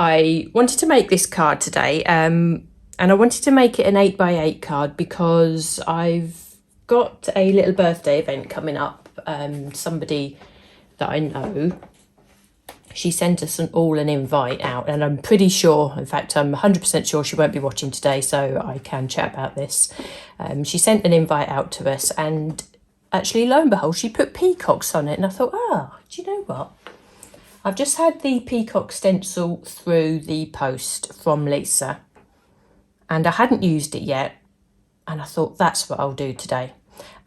I wanted to make this card today, and I wanted to make it an 8x8 card because I've got a little birthday event coming up. Somebody that I know, she sent us all an invite out, and I'm pretty sure, in fact I'm 100% sure she won't be watching today, so I can chat about this. She sent an invite out to us, and actually lo and behold she put peacocks on it, and I thought, do you know what? I've just had the peacock stencil through the post from Lisa, and I hadn't used it yet, and I thought that's what I'll do today.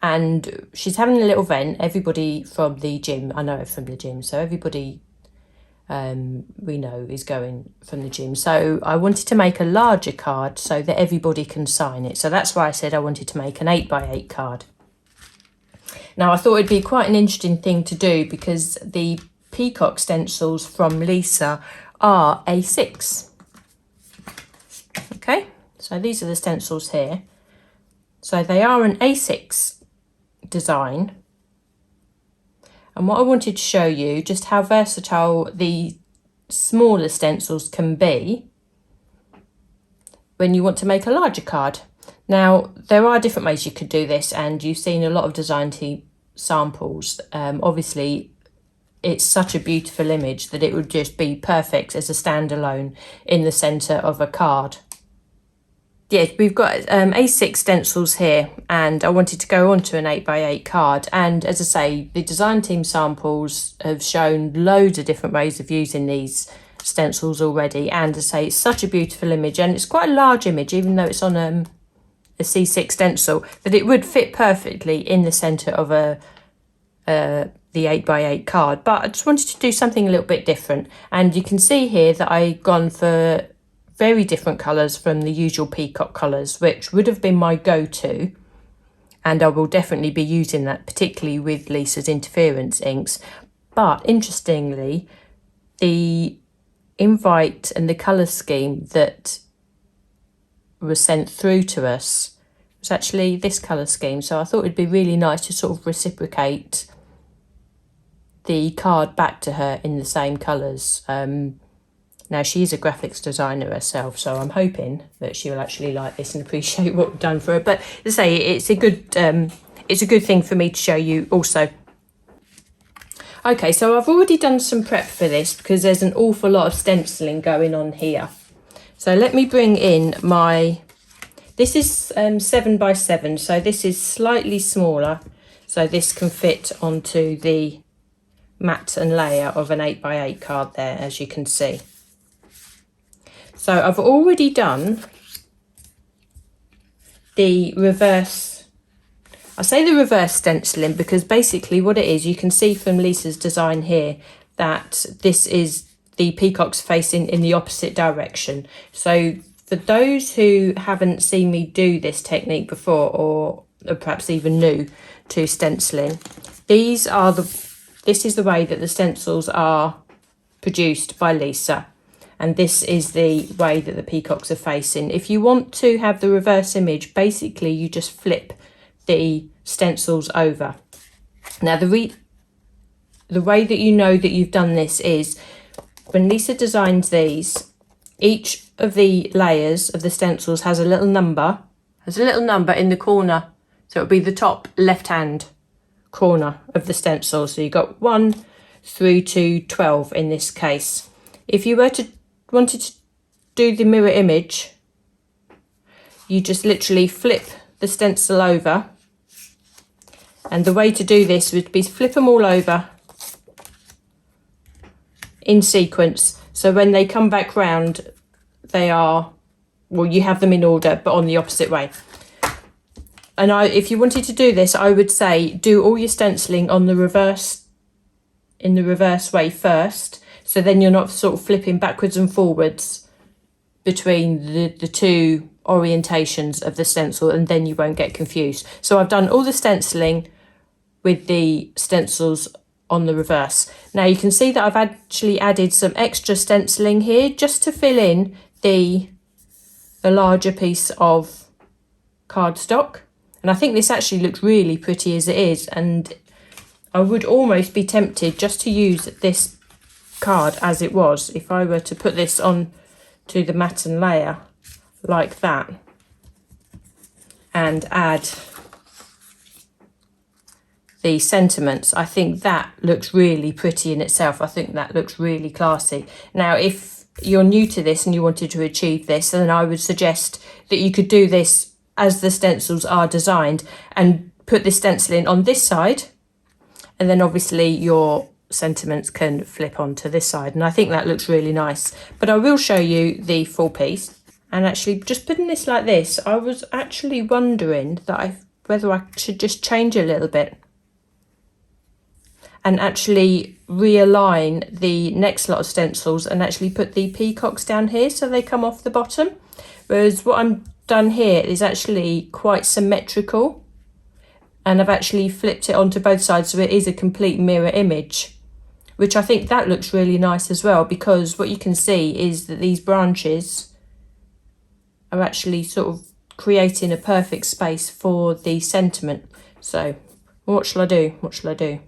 And she's having a little event, everybody from the gym, I know it from the gym, so everybody we know is going from the gym. So I wanted to make a larger card so that everybody can sign it. So that's why I said I wanted to make an 8x8 card. Now I thought it'd be quite an interesting thing to do because the peacock stencils from Lisa are A6. Okay, so these are the stencils here. So they are an A6 design. And what I wanted to show you, just how versatile the smaller stencils can be when you want to make a larger card. Now, there are different ways you could do this, and you've seen a lot of design team samples. Obviously, it's such a beautiful image that it would just be perfect as a standalone in the centre of a card. Yeah, we've got A6 stencils here, and I wanted to go on to an 8x8 card. And as I say, the design team samples have shown loads of different ways of using these stencils already. And as I say, it's such a beautiful image, and it's quite a large image, even though it's on a C6 stencil, that it would fit perfectly in the centre of the 8x8 card. But I just wanted to do something a little bit different, and you can see here that I've gone for very different colours from the usual peacock colours, which would have been my go-to, and I will definitely be using that, particularly with Lisa's interference inks. But interestingly, the invite and the colour scheme that was sent through to us was actually this colour scheme, so I thought it'd be really nice to sort of reciprocate the card back to her in the same colours. Now, she's a graphics designer herself, so I'm hoping that she'll actually like this and appreciate what we've done for her. But to say, it's a good thing for me to show you also. Okay, so I've already done some prep for this because there's an awful lot of stenciling going on here. So let me bring in this is 7x7, so this is slightly smaller, so this can fit onto the mat and layer of an 8x8 card there, as you can see. So I've already done the reverse, I say the reverse stenciling because basically what it is, you can see from Lisa's design here that this is the peacocks facing in the opposite direction. So for those who haven't seen me do this technique before, or perhaps even new to stenciling, this is the way that the stencils are produced by Lisa. And this is the way that the peacocks are facing. If you want to have the reverse image, basically you just flip the stencils over. Now the way that you know that you've done this is when Lisa designs these, each of the layers of the stencils has a little number. There's a little number in the corner. So it'll be the top left-hand corner of the stencil. So you've got 1 through to 12 in this case. If you wanted to do the mirror image, you just literally flip the stencil over, and the way to do this would be flip them all over in sequence, so when they come back round they are, well, you have them in order but on the opposite way. And if you wanted to do this, I would say do all your stenciling on the reverse, in the reverse way first, so then you're not sort of flipping backwards and forwards between the two orientations of the stencil, and then you won't get confused. So I've done all the stenciling with the stencils on the reverse. Now you can see that I've actually added some extra stenciling here just to fill in the larger piece of cardstock. And I think this actually looks really pretty as it is, and I would almost be tempted just to use this card as it was. If I were to put this on to the matte and layer like that and add the sentiments, I think that looks really pretty in itself. I think that looks really classy. Now, if you're new to this and you wanted to achieve this, then I would suggest that you could do this as the stencils are designed and put the stenciling on this side, and then obviously your sentiments can flip onto this side, and I think that looks really nice. But I will show you the full piece. And actually, just putting this like this, I was actually wondering that whether I should just change a little bit and actually realign the next lot of stencils and actually put the peacocks down here so they come off the bottom. Whereas what I'm done here is actually quite symmetrical, and I've actually flipped it onto both sides so it is a complete mirror image, which I think that looks really nice as well, because what you can see is that these branches are actually sort of creating a perfect space for the sentiment. So what shall I do? What shall I do?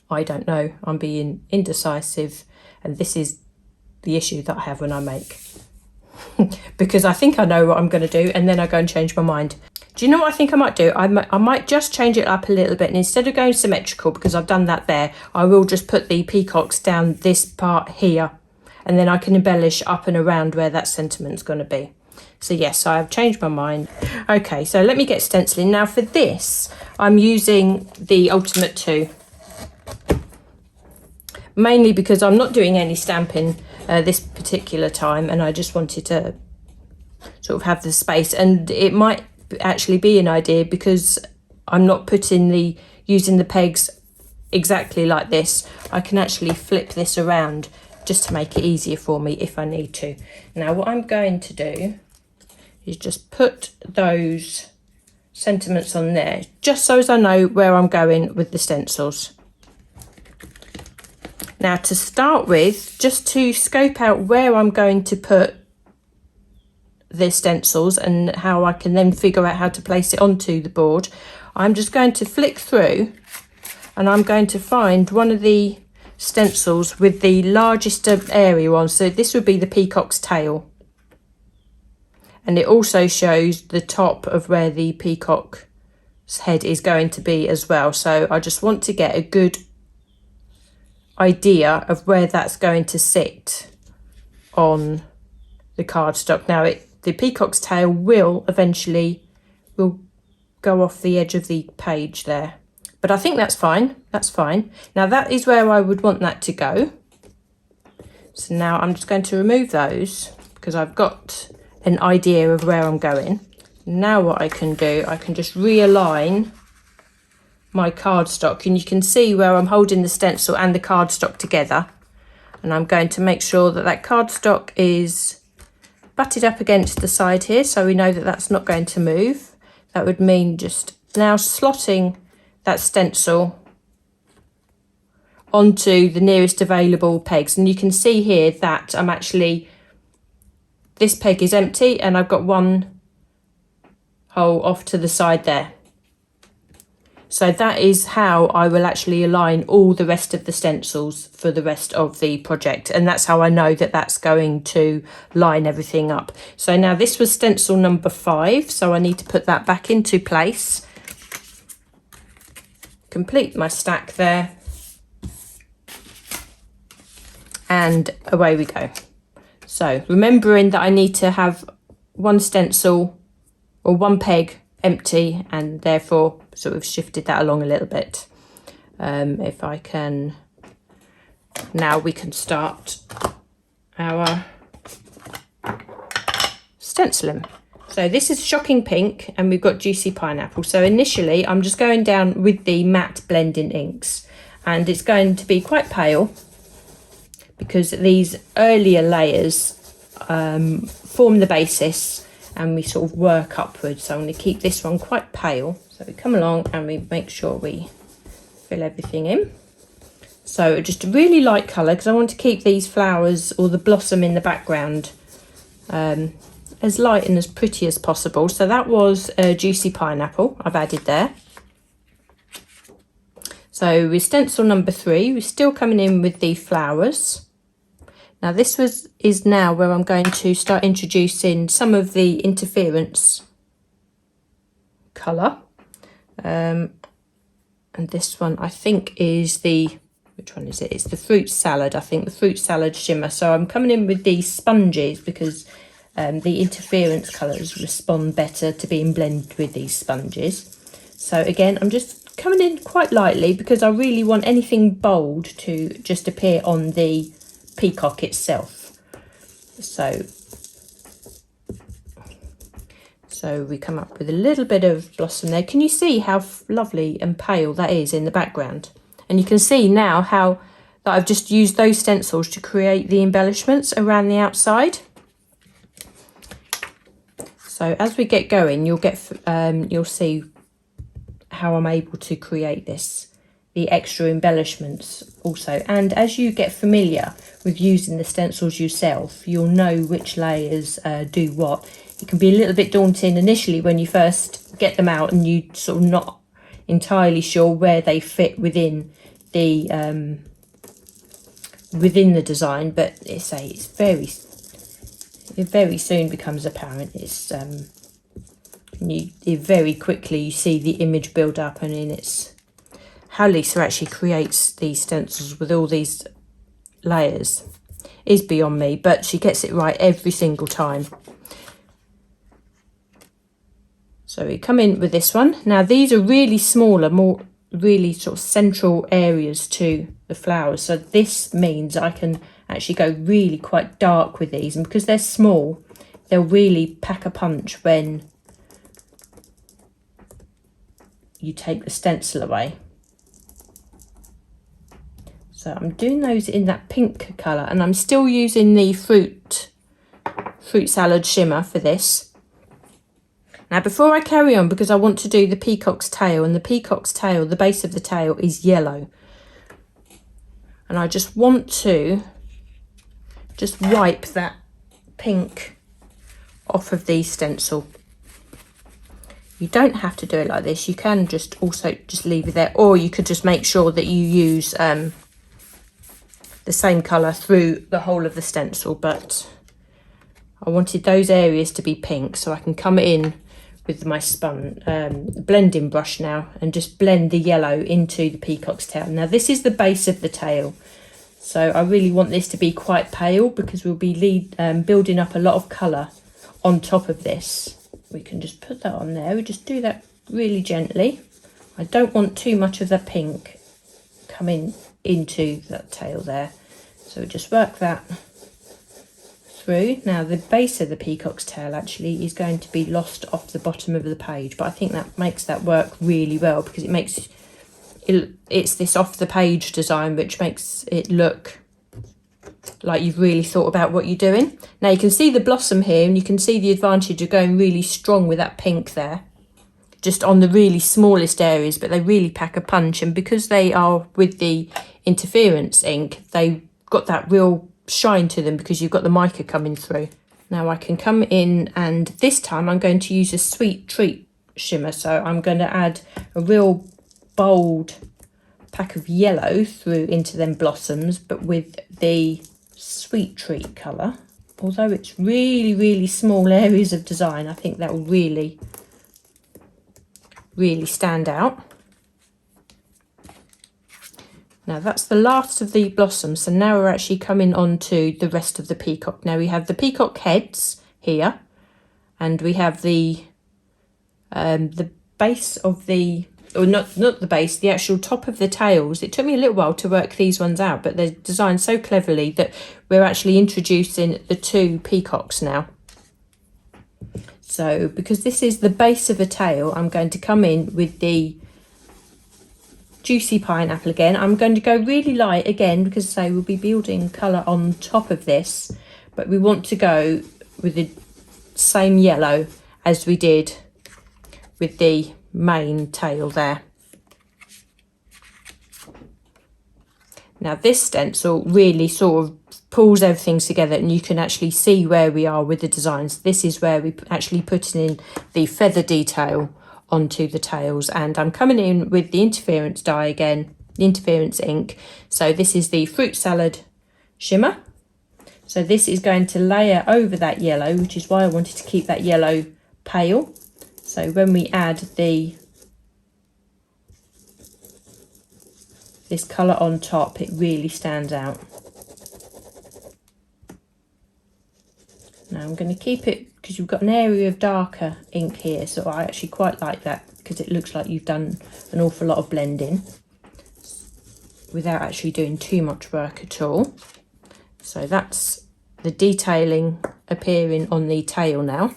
I don't know. I'm being indecisive, and this is the issue that I have when I make. Because I think I know what I'm going to do, and then I go and change my mind. Do you know what I think I might do? I might just change it up a little bit, and instead of going symmetrical, because I've done that there, I will just put the peacocks down this part here, and then I can embellish up and around where that sentiment's going to be. So yes, I have changed my mind. Okay, so let me get stenciling. Now for this, I'm using the Ultimate 2. Mainly because I'm not doing any stamping this particular time, and I just wanted to sort of have the space. And it might actually be an idea, because I'm not using the pegs exactly like this. I can actually flip this around just to make it easier for me if I need to. Now what I'm going to do is just put those sentiments on there, just so as I know where I'm going with the stencils. Now to start with, just to scope out where I'm going to put the stencils and how I can then figure out how to place it onto the board, I'm just going to flick through, and I'm going to find one of the stencils with the largest area on. So this would be the peacock's tail, and it also shows the top of where the peacock's head is going to be as well. So I just want to get a good idea of where that's going to sit on the cardstock. Now the peacock's tail will eventually go off the edge of the page there, but I think that's fine. That's fine. Now that is where I would want that to go. So now I'm just going to remove those, because I've got an idea of where I'm going. Now what I can do, I can just realign my cardstock, and you can see where I'm holding the stencil and the cardstock together, and I'm going to make sure that that cardstock is butted up against the side here, so we know that that's not going to move. That would mean just now slotting that stencil onto the nearest available pegs, and you can see here that I'm actually, this peg is empty and I've got one hole off to the side there. So that is how I will actually align all the rest of the stencils for the rest of the project, and that's how I know that that's going to line everything up. So now this was stencil number 5, so I need to put that back into place, complete my stack there, and away we go. So remembering that I need to have one stencil or one peg empty, and therefore sort of shifted that along a little bit. If I can, now we can start our stenciling. So this is Shocking Pink, and we've got Juicy Pineapple. So initially I'm just going down with the matte blending inks, and it's going to be quite pale because these earlier layers form the basis, and we sort of work upwards. So I'm going to keep this one quite pale. So we come along and we make sure we fill everything in. So just a really light colour, because I want to keep these flowers or the blossom in the background as light and as pretty as possible. So that was a Juicy Pineapple I've added there. So with stencil number 3, we're still coming in with the flowers. Now this is now where I'm going to start introducing some of the interference colour. And this one I think is the, which one is it? It's the fruit salad, I think, the fruit salad shimmer. So I'm coming in with these sponges because the interference colours respond better to being blended with these sponges. So again, I'm just coming in quite lightly because I really want anything bold to just appear on the peacock itself. So we come up with a little bit of blossom there. Can you see how lovely and pale that is in the background? And you can see now how that I've just used those stencils to create the embellishments around the outside. So as we get going, you'll see how I'm able to create the extra embellishments also. And as you get familiar with using the stencils yourself, you'll know which layers do what. It can be a little bit daunting initially when you first get them out and you sort of not entirely sure where they fit within the design, but it very soon becomes apparent. Very quickly you see the image build up, and then it's how Lisa actually creates these stencils with all these layers is beyond me, but she gets it right every single time. So we come in with this one. Now these are really smaller, really sort of central areas to the flowers. So this means I can actually go really quite dark with these, and because they're small, they'll really pack a punch when you take the stencil away. So I'm doing those in that pink colour, and I'm still using the fruit salad shimmer for this. Now before I carry on, because I want to do the peacock's tail, and the peacock's tail, the base of the tail is yellow, and I just want to wipe that pink off of the stencil. You don't have to do it like this. You can just leave it there, or you could just make sure that you use the same colour through the whole of the stencil, but I wanted those areas to be pink, so I can come in with my blending brush now and just blend the yellow into the peacock's tail. Now this is the base of the tail, so I really want this to be quite pale because we'll be building up a lot of colour on top of this. We can just put that on there. We just do that really gently. I don't want too much of the pink coming into that tail there, so just work that through. Now the base of the peacock's tail actually is going to be lost off the bottom of the page, but I think that makes that work really well because it's this off the page design which makes it look like you've really thought about what you're doing. Now you can see the blossom here, and you can see the advantage of going really strong with that pink there, just on the really smallest areas, but they really pack a punch, and because they are with the interference ink, they've got that real shine to them because you've got the mica coming through. Now I can come in, and this time I'm going to use a Sweet Treat shimmer, so I'm going to add a real bold pack of yellow through into them blossoms, but with the Sweet Treat colour. Although it's really small areas of design, I think that will really stand out. Now that's the last of the blossoms, so now we're actually coming on to the rest of the peacock. Now we have the peacock heads here, and we have the base of the, or not the base, the actual top of the tails. It took me a little while to work these ones out, but they're designed so cleverly that we're actually introducing the 2 peacocks now. So because this is the base of a tail, I'm going to come in with the Juicy Pineapple again. I'm going to go really light again because say we'll be building colour on top of this, but we want to go with the same yellow as we did with the main tail there. Now this stencil really sort of pulls everything together, and you can actually see where we are with the designs. This is where we actually put in the feather detail onto the tails, and I'm coming in with the interference dye again, interference ink. So this is the fruit salad shimmer. So this is going to layer over that yellow, which is why I wanted to keep that yellow pale. So when we add this colour on top, it really stands out. Now I'm going to keep it, because you've got an area of darker ink here, so I actually quite like that, because it looks like you've done an awful lot of blending without actually doing too much work at all. So that's the detailing appearing on the tail now.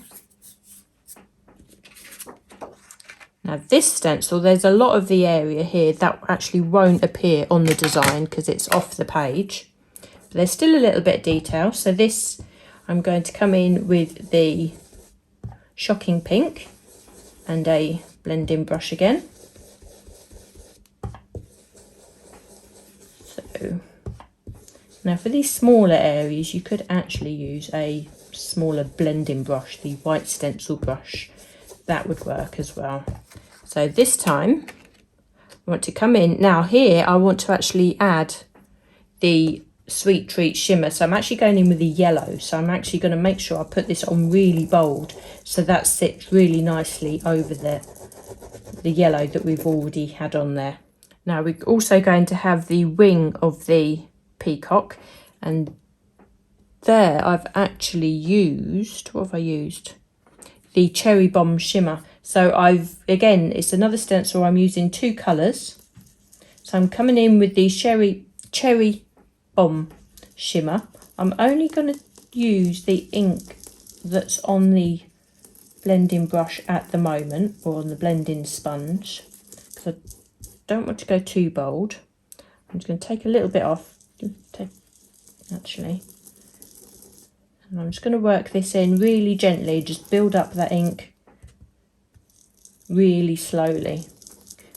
Now this stencil, there's a lot of the area here that actually won't appear on the design because it's off the page. But there's still a little bit of detail. So this, I'm going to come in with the Shocking Pink and a blending brush again. So now for these smaller areas, you could actually use a smaller blending brush, the white stencil brush. That would work as well. So this time I want to come in. Now here I want to actually add the Sweet Treat shimmer. So I'm actually going in with the yellow. So I'm actually going to make sure I put this on really bold so that sits really nicely over the yellow that we've already had on there. Now we're also going to have the wing of the peacock, and there I've actually used, what have I used? The Cherry Bomb shimmer. So again, it's another stencil. I'm using two colours. So I'm coming in with the Cherry Bomb shimmer. I'm only going to use the ink that's on the blending brush at the moment, or on the blending sponge, because I don't want to go too bold. I'm just going to take a little bit off, actually. And I'm just going to work this in really gently, just build up that ink really slowly,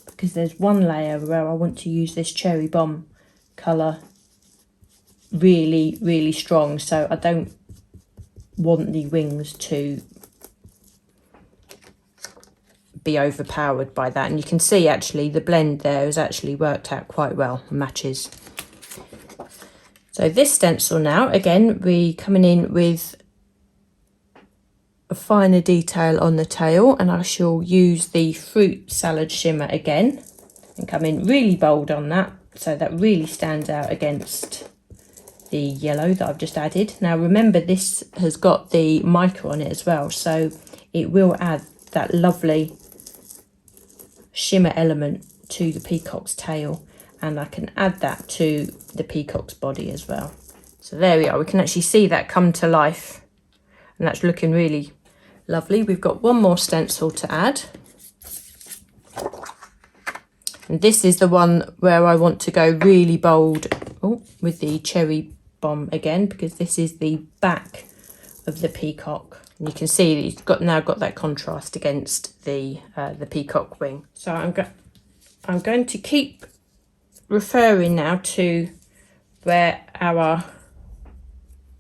because there's one layer where I want to use this Cherry Bomb colour really, really strong, so I don't want the wings to be overpowered by that. And you can see actually the blend there has actually worked out quite well, matches. So this stencil now, again, we coming in with a finer detail on the tail, and I shall use the fruit salad shimmer again and come in really bold on that, so that really stands out against the yellow that I've just added. Now remember, this has got the mica on it as well, so it will add that lovely shimmer element to the peacock's tail, and I can add that to the peacock's body as well. So there we are, we can actually see that come to life, and that's looking really lovely. We've got one more stencil to add, and this is the one where I want to go really bold with the Cherry Bomb again, because this is the back of the peacock, and you can see that you've now got that contrast against the peacock wing. So I'm going to keep referring now to where our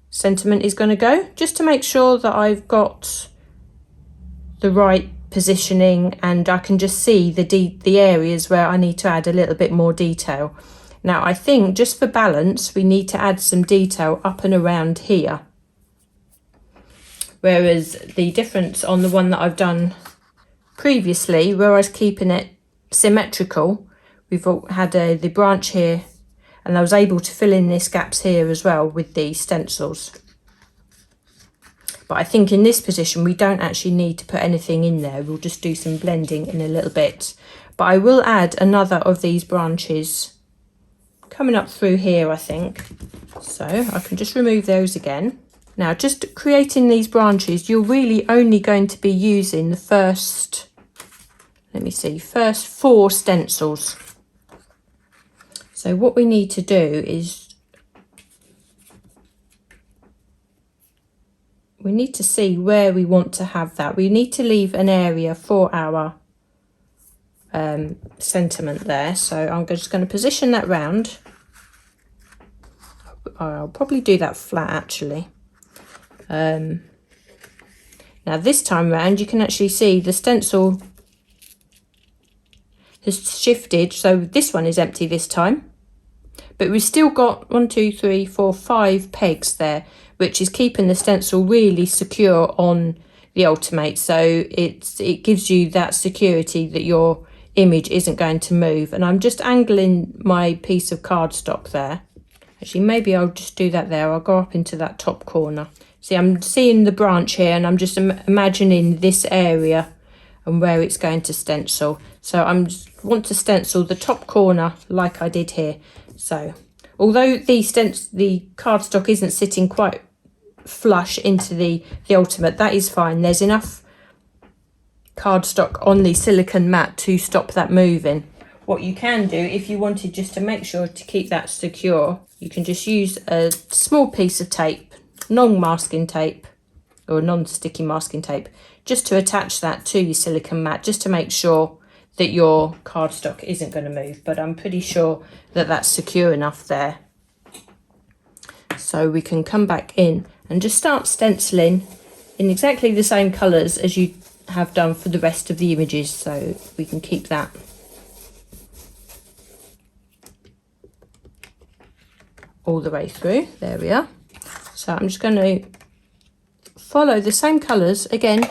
sentiment is going to go, just to make sure that I've got the right positioning, and I can just see the areas where I need to add a little bit more detail. Now I think just for balance we need to add some detail up and around here, whereas the difference on the one that I've done previously, where I was keeping it symmetrical, we've had the branch here, and I was able to fill in these gaps here as well with the stencils. But I think in this position we don't actually need to put anything in there, we'll just do some blending in a little bit. But I will add another of these branches coming up through here, I think. So I can just remove those again. Now just creating these branches, you're really only going to be using the first, first 4 stencils. So what we need to do is we need to see where we want to have that. We need to leave an area for our sentiment there. So I'm just going to position that round. I'll probably do that flat actually. Now this time round you can actually see the stencil has shifted, so this one is empty this time. But we've still got 1, 2, 3, 4, 5 pegs there, which is keeping the stencil really secure on the Ultimate. So it gives you that security that your image isn't going to move. And I'm just angling my piece of cardstock there. Actually, maybe I'll just do that there. I'll go up into that top corner. See, I'm seeing the branch here, and I'm just imagining this area and where it's going to stencil. So I want to stencil the top corner like I did here. So although the cardstock isn't sitting quite flush into the Ultimate, that is fine. There's enough cardstock on the silicone mat to stop that moving. What you can do, if you wanted just to make sure to keep that secure, you can just use a small piece of tape, non-masking tape or non-sticky masking tape, just to attach that to your silicone mat, just to make sure that your cardstock isn't going to move. But I'm pretty sure that that's secure enough there. So we can come back in and just start stenciling in exactly the same colours as you have done for the rest of the images, so we can keep that. All the way through. There we are. So I'm just going to follow the same colours again,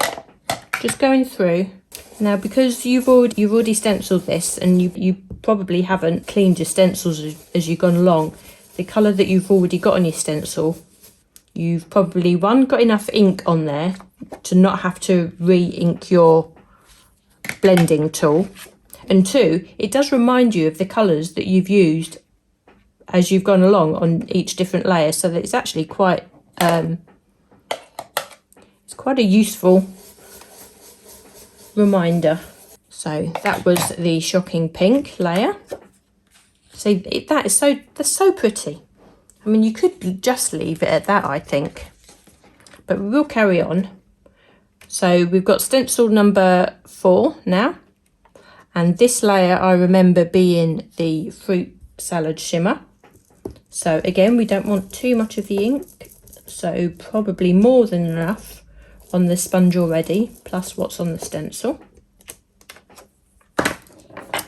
just going through. Now, because you've already stenciled this, and you probably haven't cleaned your stencils as you've gone along, the colour that you've already got on your stencil, you've probably, one, got enough ink on there to not have to re-ink your blending tool, and two, it does remind you of the colours that you've used as you've gone along on each different layer, so that it's actually quite it's quite a useful reminder. So that was the shocking pink layer. See, that's so pretty. I mean, you could just leave it at that, I think, but we will carry on. So we've got stencil number 4 now, and this layer I remember being the fruit salad shimmer. So again, we don't want too much of the ink, so probably more than enough on the sponge already, plus what's on the stencil.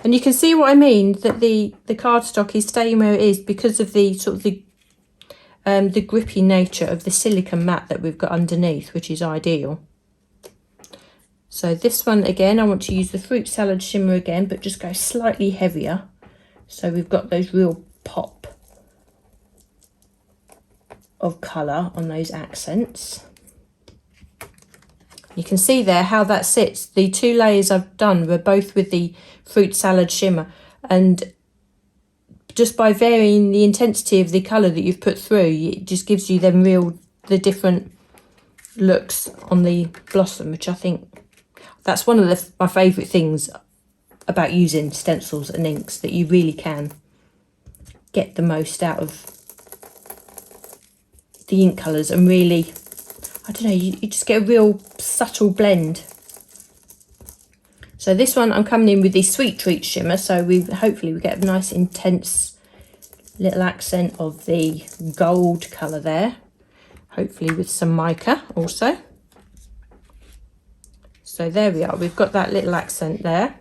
And you can see what I mean, that the cardstock is staying where it is because of the sort of the grippy nature of the silicone mat that we've got underneath, which is ideal. So this one again, I want to use the fruit salad shimmer again, but just go slightly heavier, so we've got those real pop of colour on those accents. You can see there how that sits. The 2 layers I've done were both with the fruit salad shimmer, and just by varying the intensity of the colour that you've put through, it just gives you the different looks on the blossom, which I think that's one of my favourite things about using stencils and inks, that you really can get the most out of the ink colours, and really, I don't know, you just get a real subtle blend. So this one I'm coming in with the Sweet Treat shimmer, so hopefully we get a nice intense little accent of the gold colour there, hopefully with some mica also. So there we are, we've got that little accent there,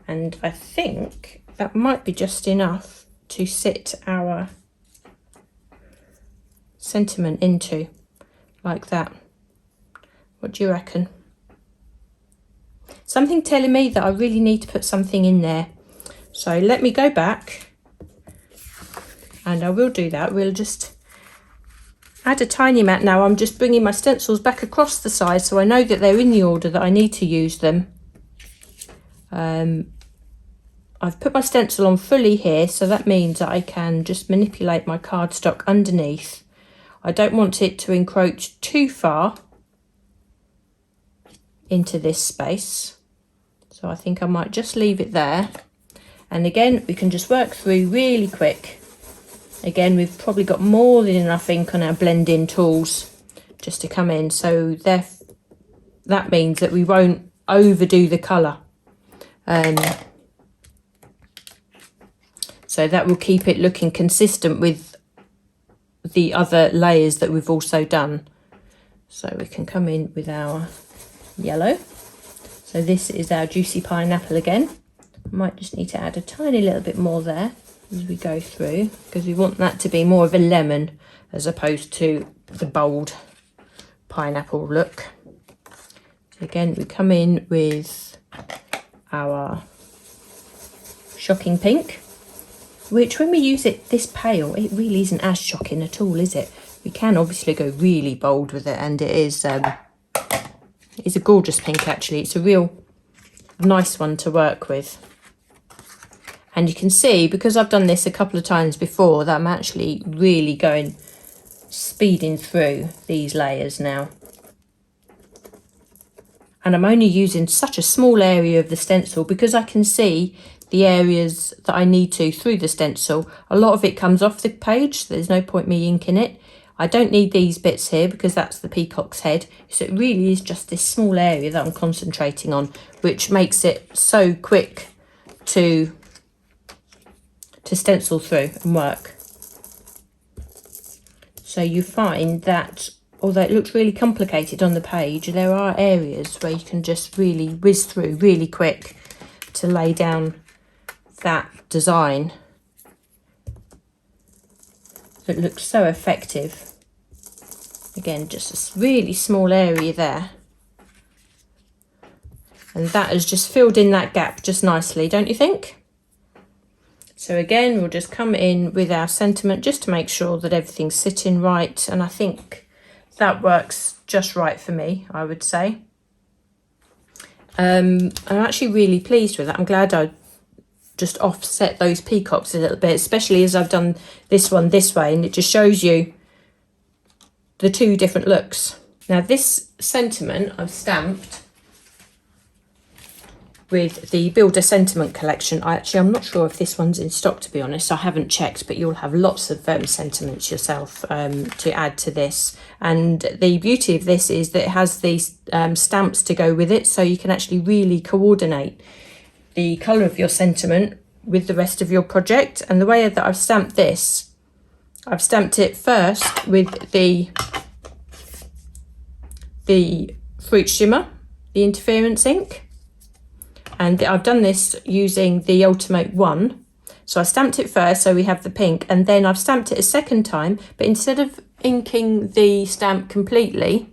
and I think that might be just enough to sit our sentiment into, like that. What do you reckon? Something telling me that I really need to put something in there, so let me go back and I will do that. We'll just add a tiny mat. Now I'm just bringing my stencils back across the side so I know that they're in the order that I need to use them. I've put my stencil on fully here, so that means that I can just manipulate my cardstock underneath. I don't want it to encroach too far into this space, so I think I might just leave it there. And again, we can just work through really quick. Again, we've probably got more than enough ink on our blending tools just to come in, so that means that we won't overdo the colour. So that will keep it looking consistent with the other layers that we've also done. So we can come in with our yellow. So this is our juicy pineapple again. might just need to add a tiny little bit more there as we go through, because we want that to be more of a lemon as opposed to the bold pineapple look. So again, we come in with our shocking pink, which when we use it this pale, it really isn't as shocking at all, is it? We can obviously go really bold with it, and it is it's a gorgeous pink actually. It's a real nice one to work with. And you can see, because I've done this a couple of times before, that I'm actually really speeding through these layers now. And I'm only using such a small area of the stencil because I can see the areas that I need to through the stencil. A lot of it comes off the page, so there's no point me inking it. I don't need these bits here because that's the peacock's head. So it really is just this small area that I'm concentrating on, which makes it so quick to stencil through and work. So you find that although it looks really complicated on the page, there are areas where you can just really whiz through really quick to lay down that design that looks so effective. Again, just a really small area there, and that has just filled in that gap just nicely, don't you think? So again, we'll just come in with our sentiment just to make sure that everything's sitting right, and I think that works just right for me, I would say. I'm actually really pleased with that. I'm glad I just offset those peacocks a little bit, especially as I've done this one this way, and it just shows you the two different looks. Now this sentiment I've stamped with the Builder Sentiment collection. I'm not sure if this one's in stock, to be honest. I haven't checked, but you'll have lots of sentiments yourself to add to this. And the beauty of this is that it has these stamps to go with it, so you can actually really coordinate the colour of your sentiment with the rest of your project. And the way that I've stamped this, I've stamped it first with the Fruit Shimmer, the interference ink. And I've done this using the Ultimate 1. So I stamped it first, so we have the pink, and then I've stamped it a second time, but instead of inking the stamp completely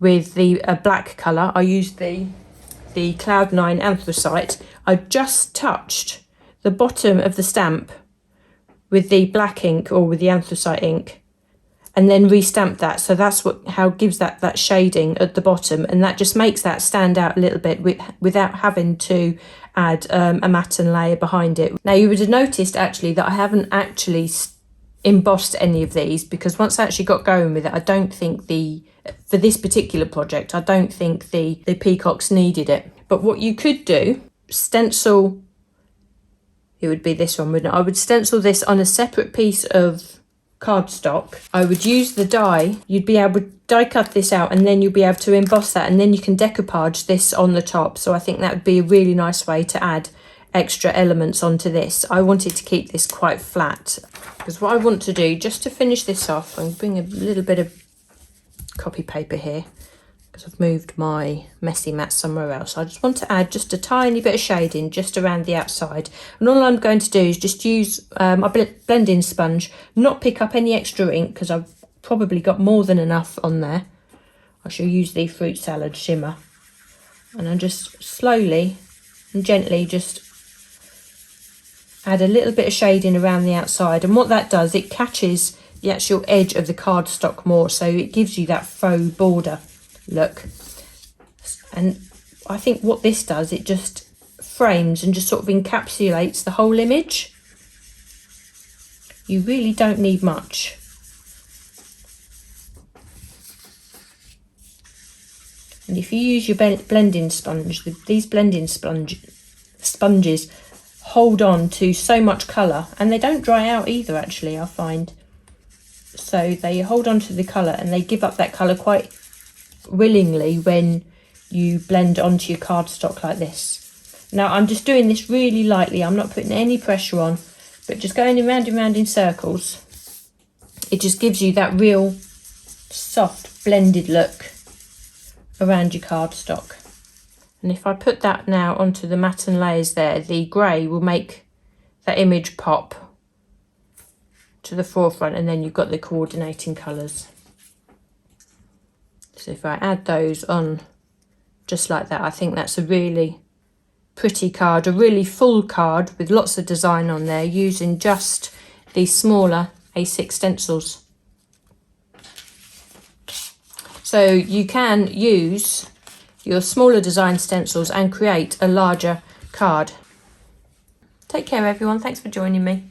with the black colour, I used the Cloud9 Anthracite. I just touched the bottom of the stamp with the black ink or with the anthracite ink, and then re-stamp that. So that's how it gives that shading at the bottom, and that just makes that stand out a little bit without having to add a matten layer behind it. Now you would have noticed actually that I haven't actually embossed any of these, because once I actually got going with it, I don't think for this particular project, I don't think the peacocks needed it. But what you could do, stencil, it would be this one, wouldn't it? I would stencil this on a separate piece of cardstock. I would use the die. You'd be able to die cut this out, and then you'll be able to emboss that, and then you can decoupage this on the top. So I think that would be a really nice way to add extra elements onto this. I wanted to keep this quite flat, because what I want to do, just to finish this off, I'm bring a little bit of copy paper here because I've moved my messy mat somewhere else. I just want to add just a tiny bit of shading just around the outside, and all I'm going to do is just use a blending sponge, not pick up any extra ink because I've probably got more than enough on there. I shall use the Fruit Salad Shimmer, and I'm just slowly and gently just add a little bit of shading around the outside, and what that does, it catches the actual edge of the cardstock more, so it gives you that faux border look. And I think what this does, it just frames and just sort of encapsulates the whole image. You really don't need much. And if you use your blending sponge, these blending sponges hold on to so much colour, and they don't dry out either actually, I find. So they hold on to the colour, and they give up that colour quite willingly when you blend onto your cardstock like this. Now I'm just doing this really lightly, I'm not putting any pressure on, but just going around and round in circles. It just gives you that real soft blended look around your cardstock. And if I put that now onto the matte and layers there, the grey will make that image pop to the forefront, and then you've got the coordinating colours. So if I add those on just like that, I think that's a really pretty card, a really full card with lots of design on there using just these smaller A6 stencils. So you can use your smaller design stencils and create a larger card. Take care everyone, thanks for joining me.